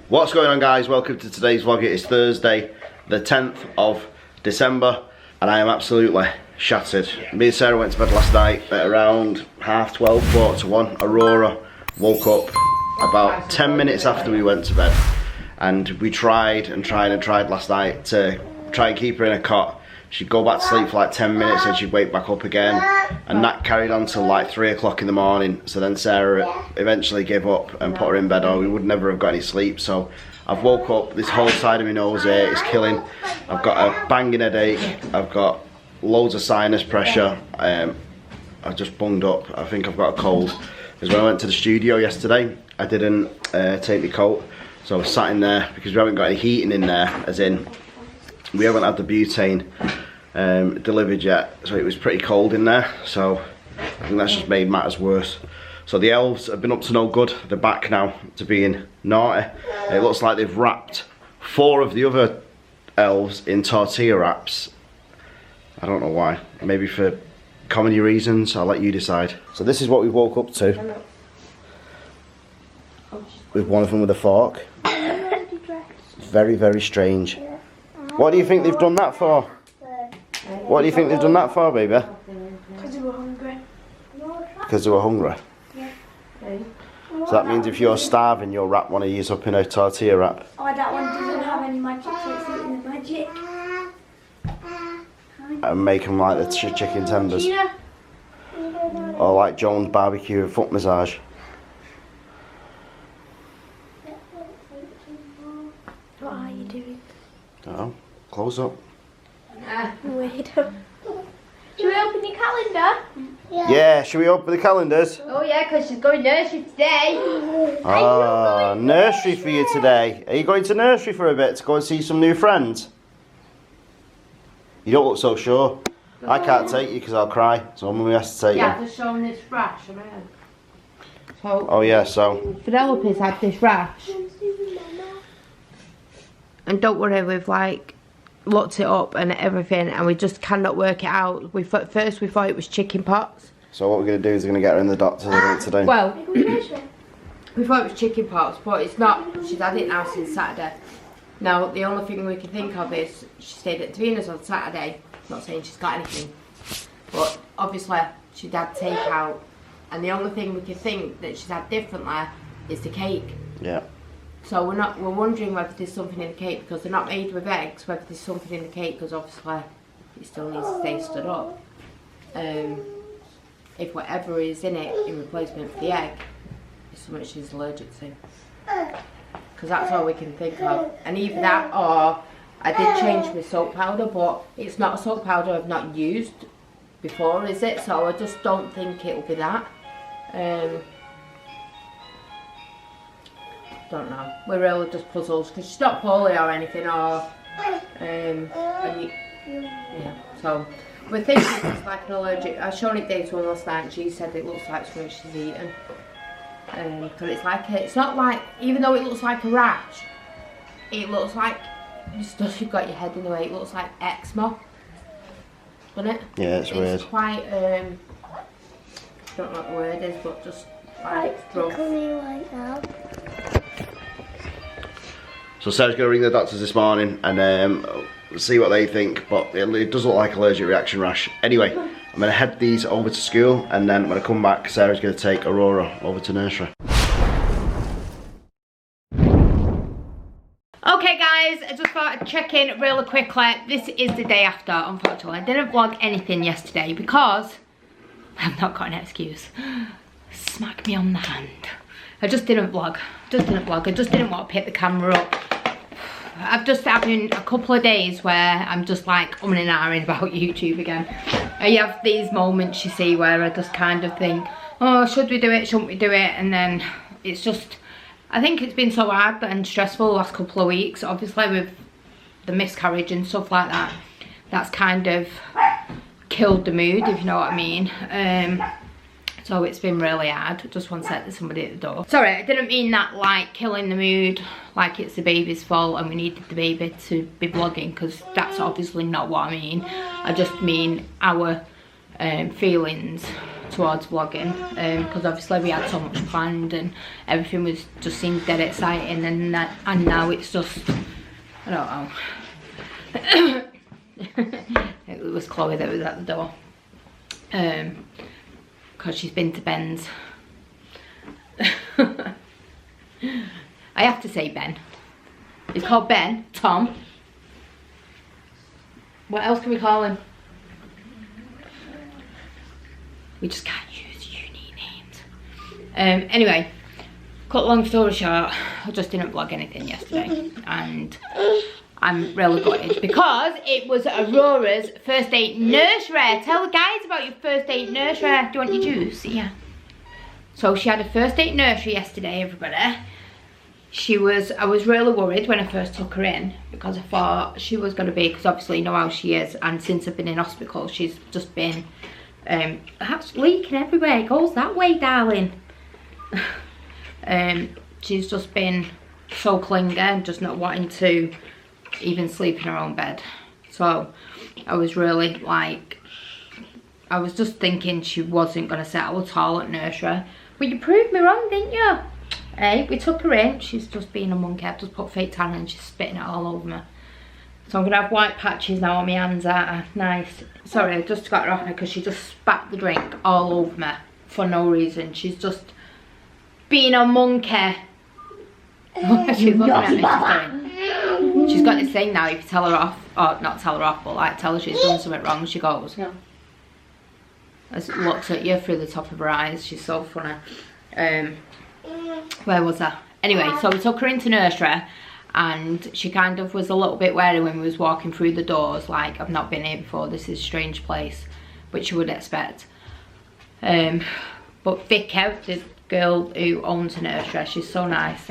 What's going on, guys? Welcome to today's vlog. It is Thursday the 10th of December and I am absolutely shattered. Me and Sarah went to bed last night at around 12:30, 1:45. Aurora woke up about 10 minutes after we went to bed, and we tried last night to try and keep her in a cot. She'd go back to sleep for like 10 minutes and she'd wake back up again, and that carried on till like 3 o'clock in the morning. So then Sarah eventually gave up and put her in bed, or we would never have got any sleep. So I've woke up, this whole side of my nose here is killing. I've got a banging headache, I've got loads of sinus pressure, I've just bunged up. I think I've got a cold. Because when I went to the studio yesterday, I didn't take my coat, so I was sat in there because we haven't got any heating in there, as in we haven't had the butane delivered yet, so it was pretty cold in there. So I think that's just made matters worse. So the elves have been up to no good. They're back now to being naughty. It looks like they've wrapped 4 of the other elves in tortilla wraps. I don't know why. Maybe for comedy reasons. I'll let you decide. So this is what we woke up to. With one of them with a fork. Very, very strange. What do you think they've done that for? What do you think they've done that for, baby? Because they were hungry. Because they were hungry? Yeah. So that means if you're starving, you'll wrap one of these up in a tortilla wrap. Oh, that one doesn't have any magic, so it's eating the magic. And make them like the chicken tenders. Or like Joan's barbecue and foot massage. What are you doing? Don't know. Close up. Wait up. Should we open your calendar? Yeah, should we open the calendars? Oh yeah, because she's going nursery today. Ah, nursery for you today. Are you going to nursery for a bit to go and see some new friends? You don't look so sure. I can't take you because I'll cry, so Mummy has to take you. Yeah, just showing this rash, I mean. So, Oh yeah, so Penelope's had this rash. And don't worry, we've like looked it up and everything, and we just cannot work it out. First we thought it was chicken pox. So what we're going to do is we're going to get her in the doctor's today. Well, we thought it was chicken pox, but it's not. She's had it now since Saturday. Now, the only thing we can think of is she stayed at Davina's on Saturday. Not saying she's got anything, but obviously she'd had takeout, and the only thing we can think that she's had differently is the cake. Yeah. So we're wondering whether there's something in the cake, because they're not made with eggs, whether there's something in the cake, because obviously it still needs to stay stood up. If whatever is in it in replacement for the egg is something she's allergic to. Because that's all we can think of. And either that, or I did change my soap powder, but it's not a soap powder I've not used before, is it? So I just don't think it'll be that. Don't know. We're really just puzzles because she's not poorly or anything, or yeah. So we're thinking it's like an allergic. I showed it to her last night and she said it looks like something she's eaten. Because it's like it's not like, even though it looks like a rash, it looks like you've got your head in the way. It looks like eczema, doesn't it? Yeah, it's weird. It's quite I don't know what the word is, but just like rough. So Sarah's going to ring the doctors this morning and see what they think, but it does look like allergic reaction rash. Anyway, I'm going to head these over to school, and then when I come back, Sarah's going to take Aurora over to nursery. Okay guys, I just thought I'd check in really quickly. This is the day after, unfortunately. I didn't vlog anything yesterday because I've not got an excuse. Smack me on the hand. I just didn't vlog. I just didn't want to pick the camera up. I've just having a couple of days where I'm just like umming and ahhing about YouTube again. I have these moments, you see, where I just kind of think, oh, should we do it, shouldn't we do it? And then it's just, I think it's been so hard and stressful the last couple of weeks, obviously with the miscarriage and stuff like that. That's kind of killed the mood, if you know what I mean. So it's been really hard. Just one sec, there's somebody at the door. Sorry, I didn't mean that like killing the mood, like it's the baby's fault and we needed the baby to be vlogging, because that's obviously not what I mean. I just mean our feelings towards vlogging, because obviously we had so much planned and everything was just seemed dead exciting, and now it's just, I don't know. It was Chloe that was at the door, because she's been to Ben's. I have to say Ben. He's called Ben, Tom. What else can we call him? We just can't use unique names. Anyway, cut long story short, I just didn't vlog anything yesterday, and I'm really gutted because it was Aurora'S first day nursery. Tell the guys about your first day nursery. Do you want your juice? Yeah. So she had a first day nursery yesterday, everybody. I was really worried when I first took her in, because I thought she was going to be, because obviously you know how she is, and since I've been in hospital she's just been that's leaking everywhere. It goes that way, darling. She's just been so clingy and just not wanting to even sleep in her own bed. So I was really like, I was just thinking she wasn't going to settle at all at nursery. But you proved me wrong, didn't you? Hey, we took her in. She's just being a monkey. I've just put fake tan and she's spitting it all over me. So I'm going to have white patches now on my hands, aren't I? Nice. Sorry, I just got her off me because she just spat the drink all over me for no reason. She's just being a monkey. She's looking at me. She's got this thing now, if you tell her off, or not tell her off, but like tell her she's done something wrong, she goes. No. As it looks at you through the top of her eyes. She's so funny. Where was I? Anyway, so we took her into nursery, and she kind of was a little bit wary when we was walking through the doors, like, I've not been here before, this is a strange place, which you would expect. But Vicky, the girl who owns the nursery, she's so nice.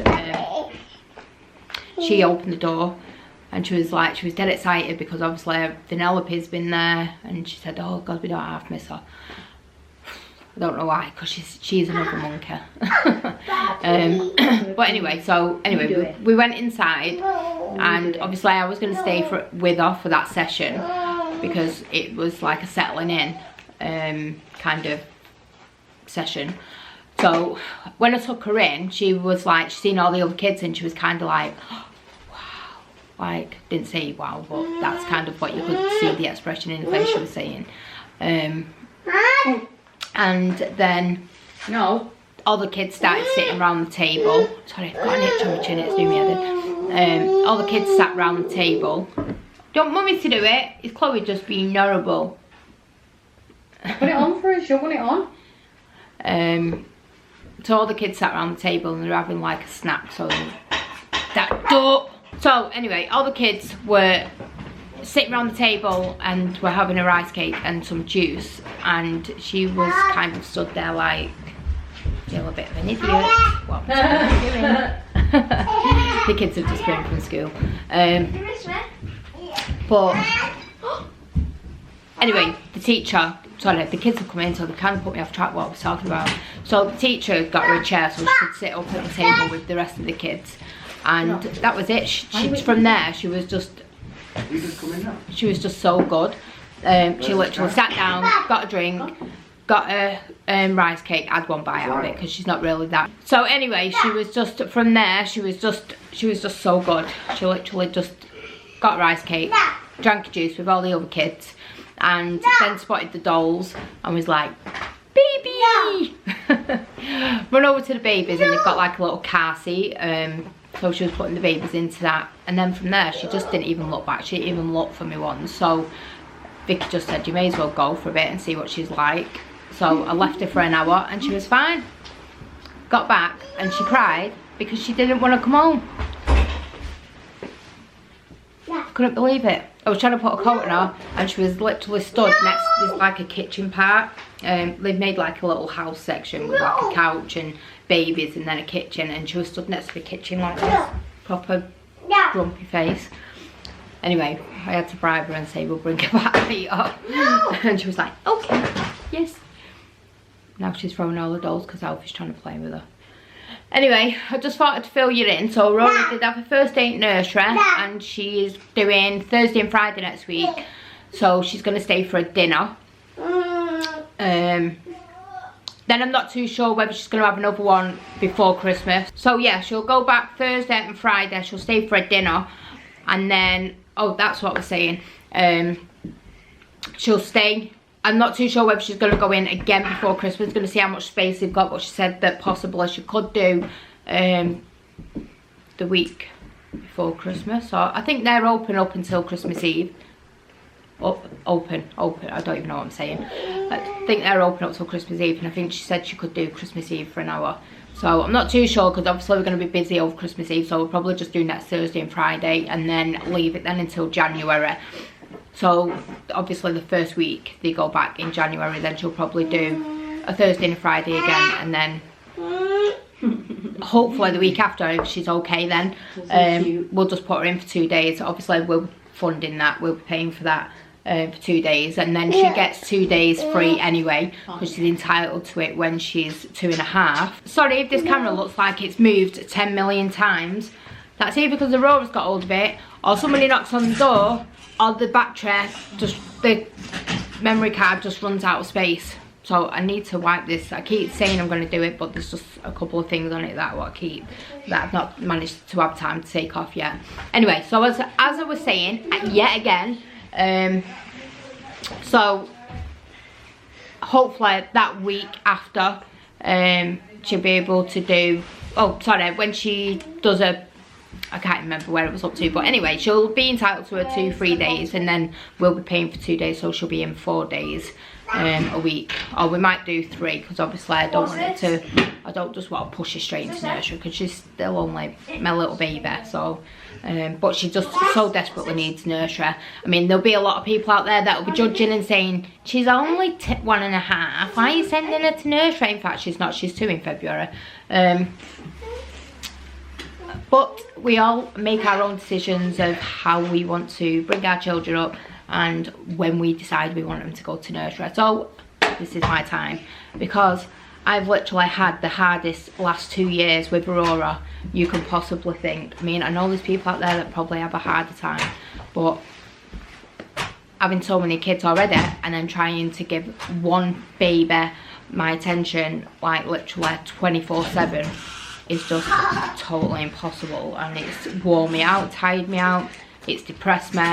She opened the door and she was dead excited because obviously Vanellope's been there, and she said, oh God, we don't have miss her. I don't know why, because she's another monkey. But anyway, we went inside, and obviously I was going to stay with her for that session because it was like a settling in kind of session. So when I took her in, she was like, she's seen all the other kids and she was kind of like, oh, wow, like, didn't say wow, but that's kind of what you could see the expression in the face she was saying. And then, no, all the kids started sitting around the table. Sorry, I've got an itch on my chin, it's doing me headed. All the kids sat around the table. Don't want me to do it, is Chloe just being horrible? Put it on for us, you want it on? So all the kids sat around the table and they were having like a snack, so that door. So anyway, all the kids were sitting around the table and were having a rice cake and some juice, and she was kind of stood there like, you're a bit of an idiot. What was she doing? The kids have just been from school. But anyway, the teacher, sorry, the kids have come in, so they kind of put me off track what I was talking about. So the teacher got her a chair so she could sit up at the table with the rest of the kids, and that was it. From there, she was just so good. She literally sat down, got a drink, got a rice cake, had one bite out of it because she's not really that. So anyway, she was just, from there, she was just so good. She literally just got a rice cake, drank a juice with all the other kids, and then spotted the dolls and was like, baby! Run over to the babies, and they've got like a little car seat. So she was putting the babies into that, and then from there she just didn't even look back. She didn't even look for me once. So Vicky just said, you may as well go for a bit and see what she's like. So I left her for an hour and she was fine. Got back and she cried because she didn't want to come home. Couldn't believe it. I was trying to put a coat on her and she was literally stood next to this like a kitchen part. They've made like a little house section with like a couch and babies and then a kitchen, and she was stood next to the kitchen like this, proper grumpy face. Anyway, I had to bribe her and say we'll bring her back later. And she was like, okay, yes. Now she's throwing all the dolls because Alfie's trying to play with her. Anyway, I just thought I'd fill you in. So Aurora did have her first day at nursery, and she's doing Thursday and Friday next week. So she's going to stay for a dinner. Then I'm not too sure whether she's going to have another one before Christmas. So yeah, she'll go back Thursday and Friday. She'll stay for a dinner. And then, oh, that's what I was saying. She'll stay. I'm not too sure whether she's going to go in again before Christmas. Going to see how much space they've got. But she said that possibly she could do the week before Christmas. So I think they're open up until Christmas Eve. Open, I don't even know what I'm saying. I think they're open up till Christmas Eve, and I think she said she could do Christmas Eve for an hour. So I'm not too sure, because obviously we're going to be busy over Christmas Eve, so we'll probably just do next Thursday and Friday and then leave it then until January. So obviously the first week they go back in January, then she'll probably do a Thursday and a Friday again, and then hopefully the week after, if she's okay, then we'll just put her in for 2 days. Obviously we'll be funding that, we'll be paying for that for 2 days, and then she gets 2 days free anyway, because she's entitled to it when she's 2.5. Sorry if this camera looks like it's moved 10 million times. That's either because Aurora's got hold of it, or somebody knocks on the door, or the battery, just the memory card just runs out of space. So I need to wipe this. I keep saying I'm going to do it, but there's just a couple of things on it that I've not managed to have time to take off yet. Anyway, so as I was saying, yet again, so hopefully that week after she'll be able to do, oh sorry, when she does I can't remember where it was up to, but anyway, she'll be entitled to her 2-3 days, and then we'll be paying for 2 days, so she'll be in 4 days a week, or we might do 3, because obviously I don't just want to push her straight into nursery, because she's still only my little baby. So but she just so desperately needs nursery. I mean, there'll be a lot of people out there that will be judging and saying she's only 1.5, why are you sending her to nursery? In fact, she's not, she's 2 in February. But we all make our own decisions of how we want to bring our children up, and when we decide we want them to go to nursery. So this is my time, because I've literally had the hardest last 2 years with Aurora you can possibly think. I mean, I know there's people out there that probably have a harder time, but having so many kids already, and then trying to give one baby my attention, like literally 24/7, is just totally impossible. And it's worn me out, tired me out, it's depressed me,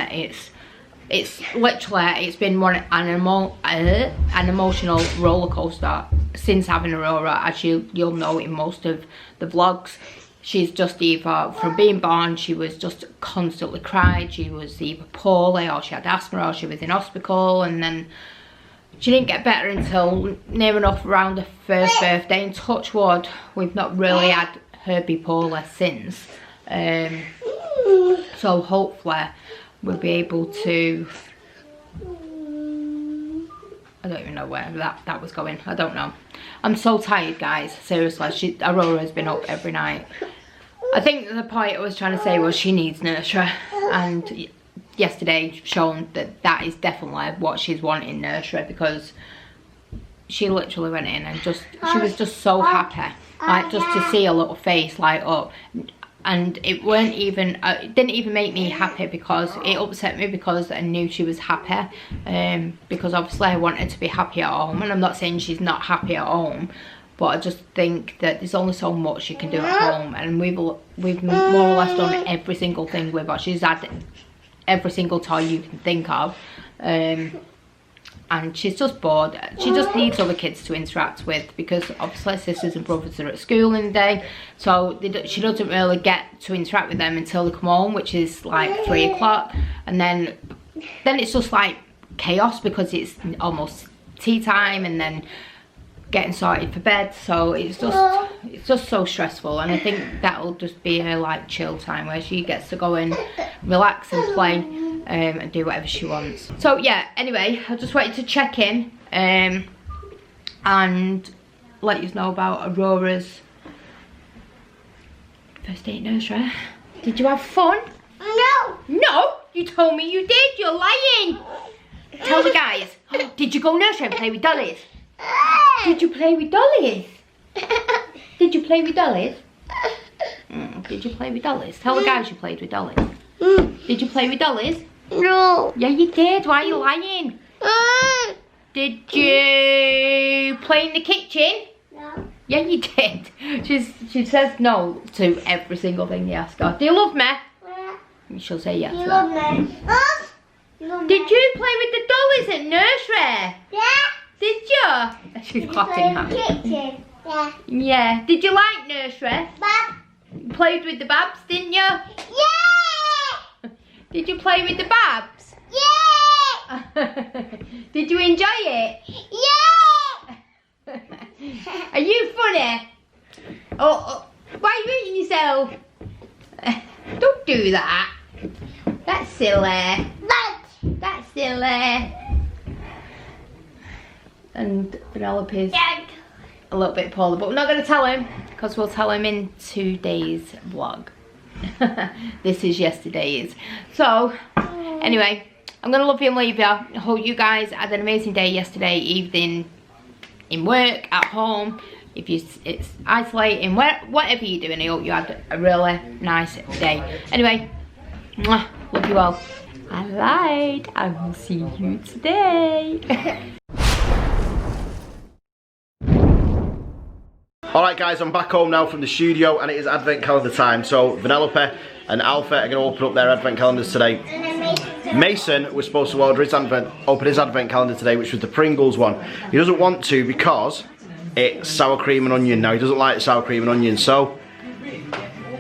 it's literally, it's been an emotional roller coaster since having Aurora, as you'll know in most of the vlogs. She's just either, from being born, she was just constantly cried, she was either poorly, or she had asthma, or she was in hospital, and then she didn't get better until near enough around her first birthday, and touch wood, we've not really had her be poorly since. So hopefully we'll be able to, I don't even know where that was going, I don't know. I'm so tired, guys, seriously. Aurora's been up every night. I think the point I was trying to say was she needs nursery, and yesterday shown that is definitely what she's wanting, nursery, because she literally went in and she was just so happy, like, just to see her little face light up. And it weren't even, it didn't even make me happy, because it upset me, because I knew she was happy, because obviously I wanted to be happy at home, and I'm not saying she's not happy at home, but I just think that there's only so much she can do at home, and we've more or less done every single thing with her. She's had every single toy you can think of, and she's just bored. She just needs other kids to interact with, because obviously sisters and brothers are at school in the day, so she doesn't really get to interact with them until they come home, which is like 3 o'clock, and then it's just like chaos, because it's almost tea time, and then getting sorted for bed. So it's just so stressful, and I think that'll just be her like chill time, where she gets to go and relax and play and do whatever she wants. So yeah, anyway, I just wanted to check in and let you know about Aurora'S first day at nursery. Did you have fun? No. No? You told me you did. You're lying. Tell the guys. Did you go nursery and play with dollies? Did you play with dollies? Did you play with dollies? Did you play with dollies? Tell the guys you played with dollies. Did you play with dollies? No. Yeah, you did. Why are you lying? Did you play in the kitchen? No. Yeah, you did. She says no to every single thing you ask her. Do you love me? Yeah. And she'll say yes. You love me. You love me. Did you play with the dollies at nursery? Yeah. Did you? She's clapping Play in the hands. kitchen. Yeah. Yeah. Did you like nursery? Bob. You played with the babs, didn't you? Yeah. Did you play with the babs? Yeah. Did you enjoy it? Yeah. Are you funny? Oh, why are you eating yourself? Don't do that. That's silly. That's silly. And Penelope's a little bit poorly, but we're not going to tell him because we'll tell him in today's vlog. This is yesterday's. So, anyway, I'm going to love you and leave you. I hope you guys had an amazing day yesterday evening in work, at home. If it's isolating, whatever you're doing, I hope you had a really nice day. Anyway, mwah, love you all. I lied. I will see you today. Alright guys, I'm back home now from the studio and it is advent calendar time. So Vanellope and Alpha are going to open up their advent calendars today. Mason was supposed to open his advent calendar today, which was the Pringles one. He doesn't want to because it's sour cream and onion now. He doesn't like sour cream and onion. So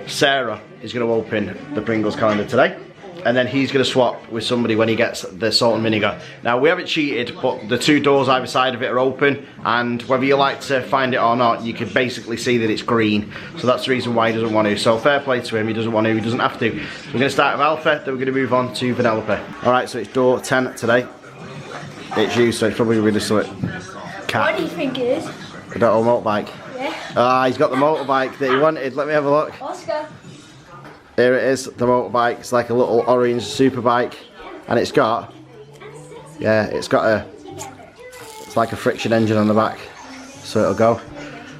Sarah is going to open the Pringles calendar today. And then he's going to swap with somebody when he gets the salt and vinegar. Now, we haven't cheated, but the two doors either side of it are open. And whether you like to find it or not, you can basically see that it's green. So that's the reason why he doesn't want to. So fair play to him, he doesn't want to, he doesn't have to. We're going to start with Alpha, then we're going to move on to Vanellope. Alright, so it's door 10 today. It's you, so it's probably really slick. Cat. What do you think it is? A little motorbike. Yeah. Ah, he's got the motorbike that he wanted. Let me have a look. Oscar. Here it is, the motorbike. It's like a little orange super bike, and it's got, yeah, it's like a friction engine on the back, so it'll go.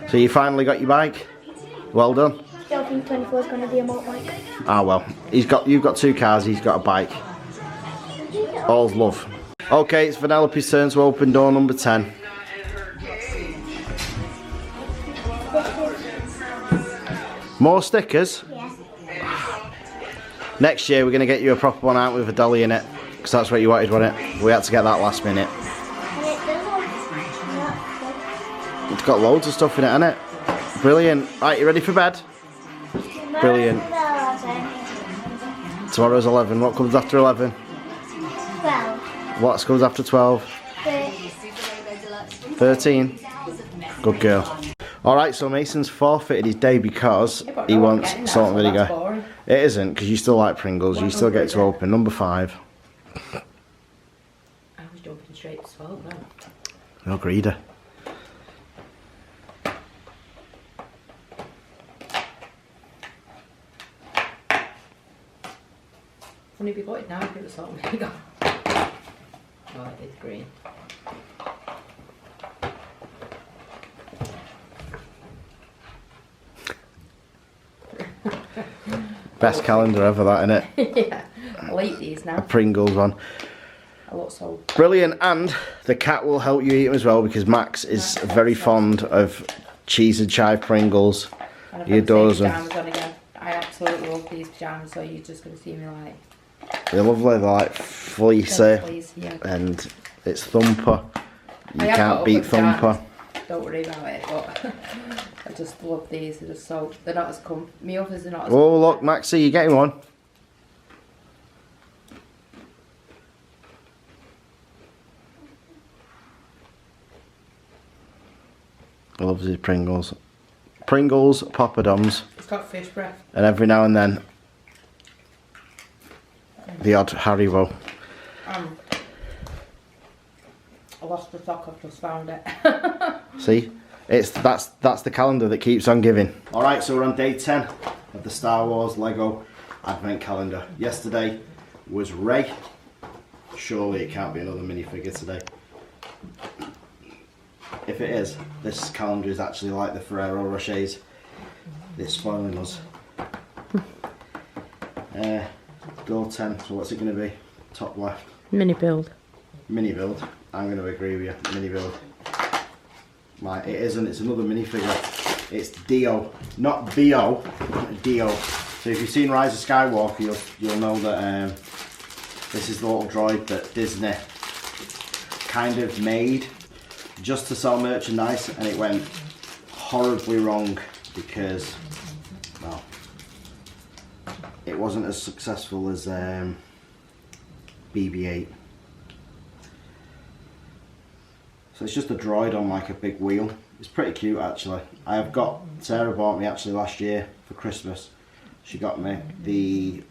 So you finally got your bike. Well done. I don't think 24 is going to be a motorbike. Ah well, you've got two cars. He's got a bike. All's love. Okay, it's Vanellope's turn to open door number 10. More stickers. Yeah. Next year we're going to get you a proper one out with a dolly in it, because that's what you wanted, wasn't it? We had to get that last minute. It's got loads of stuff in it, hasn't it? Brilliant. Right, you ready for bed? Brilliant. Tomorrow's 11. What comes after 11? 12. What comes after 12? 13. Good girl. Alright, so Mason's forfeited his day because he wants salt and vinegar. It isn't, because you still like Pringles. You still get to open. Number 5. I was jumping straight to 12 now. No greeder. Funny if you got it now, if it was salt and vinegar. Oh, it is green. Best calendar ever, that, innit? Yeah, I'll eat these now. A Pringles one. I look so... Brilliant, and the cat will help you eat them as well, because Max is very fond of cheese and chive Pringles. He adores them. I absolutely love these pyjamas, so you're just going to see me like... They're lovely, they're like fleecy, yeah. and it's Thumper. You can't beat Thumper. Don't worry about it, but I just love these. They're just so, they're not as my others are not as Oh look, Maxie, you're getting one. I love these Pringles. Pringles, poppadoms. It's got fish breath. And every now and then, the odd Haribo. I lost the sock, I've just found it. See? That's the calendar that keeps on giving. Alright, so we're on day 10 of the Star Wars Lego Advent Calendar. Yesterday was Rey. Surely it can't be another minifigure today. If it is, this calendar is actually like the Ferrero Rochers. They're spoiling us. Door 10, so what's it going to be? Top left. Mini build. Mini build. I'm going to agree with you. Mini build. Like, it isn't. It's another minifigure. It's Dio, not Bio. Dio. So if you've seen Rise of Skywalker, you'll know that this is the little droid that Disney kind of made just to sell merchandise, and it went horribly wrong because, well, it wasn't as successful as BB-8. So it's just a droid on like a big wheel. It's pretty cute actually. I have got, Sarah bought me actually last year for Christmas. She got me the,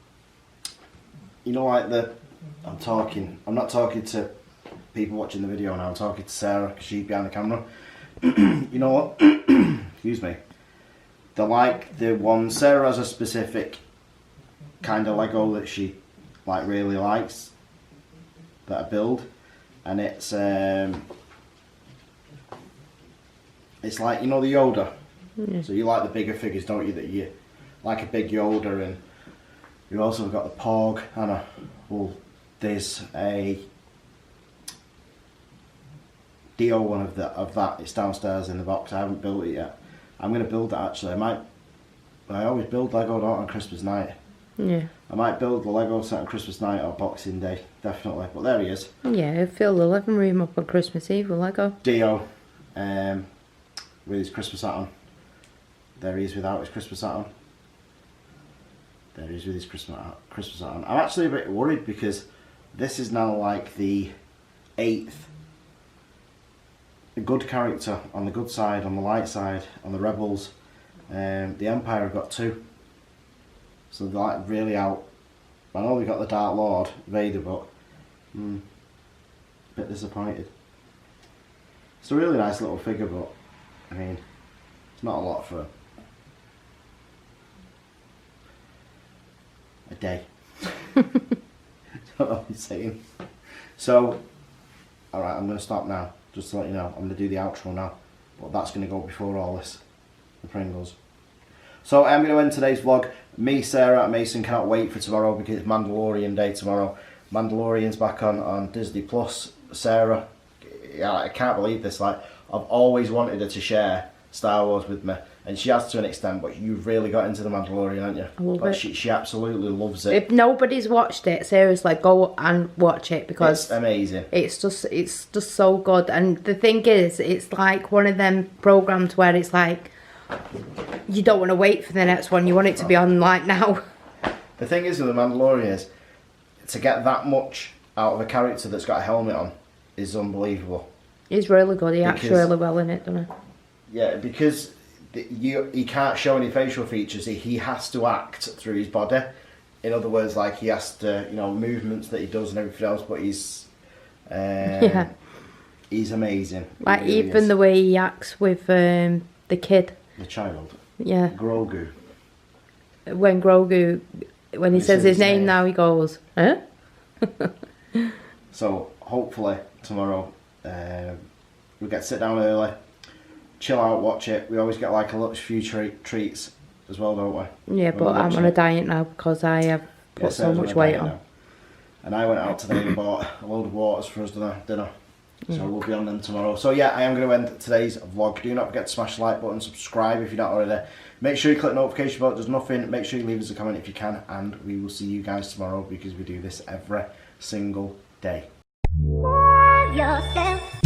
you know, like the, I'm not talking to people watching the video now, I'm talking to Sarah because she's behind the camera. You know what? Excuse me. They're like the one, Sarah has a specific kind of Lego that she like really likes that I build, and it's like, you know, the Yoda. Yeah. So you like the bigger figures, don't you? That you like a big Yoda, and you've also got the Porg. I know. Well, there's a Dio one of that. It's downstairs in the box. I haven't built it yet. I'm going to build it actually. I always build Lego, don't I, on Christmas night. Yeah. I might build the Lego set on Christmas night or Boxing Day, definitely. But there he is. Yeah, fill the living room up on Christmas Eve with Lego. Dio, with his Christmas hat on. There he is without his Christmas hat on. There he is with his Christmas hat on. I'm actually a bit worried because this is now like the 8th good character on the good side, on the light side, on the Rebels. The Empire have got 2. So they're like really out. I know we got the Dark Lord, Vader, but a bit disappointed. It's a really nice little figure, but I mean, it's not a lot for a day. Don't know what I'm saying. So, alright, I'm going to stop now, just to let you know. I'm going to do the outro now, but that's going to go before all this, the Pringles. So I'm going to end today's vlog. Me, Sarah, and Mason cannot wait for tomorrow because it's Mandalorian Day tomorrow. Mandalorian's back on Disney Plus. Sarah, yeah, I can't believe this. Like, I've always wanted her to share Star Wars with me, and she has to an extent. But you've really got into the Mandalorian, haven't you? I love it. She absolutely loves it. If nobody's watched it, seriously, go and watch it because it's amazing. It's just so good. And the thing is, it's like one of them programs where it's like, you don't want to wait for the next one, you want it to be on like now. The thing is with the Mandalorian is, to get that much out of a character that's got a helmet on is unbelievable. He's really good, he acts really well in it, doesn't he? Yeah, because he can't show any facial features, he has to act through his body. In other words, like, he has to, you know, movements that he does and everything else, but he's yeah, he's amazing. Like, really even is. The way he acts with the kid. The child. Yeah. Grogu. When he says his name now, he goes, huh? So, hopefully, tomorrow, we get to sit down early, chill out, watch it. We always get like a few treats as well, don't we? Yeah, but I'm on a diet now because I have put so much weight on. And I went out today and bought a load of waters for us dinner. So we'll be on them tomorrow. So yeah, I am going to end today's vlog. Do not forget to smash the like button, subscribe if you're not already. Make sure you click the notification bell, it does nothing. Make sure you leave us a comment if you can, and we will see you guys tomorrow because we do this every single day. Love yourself.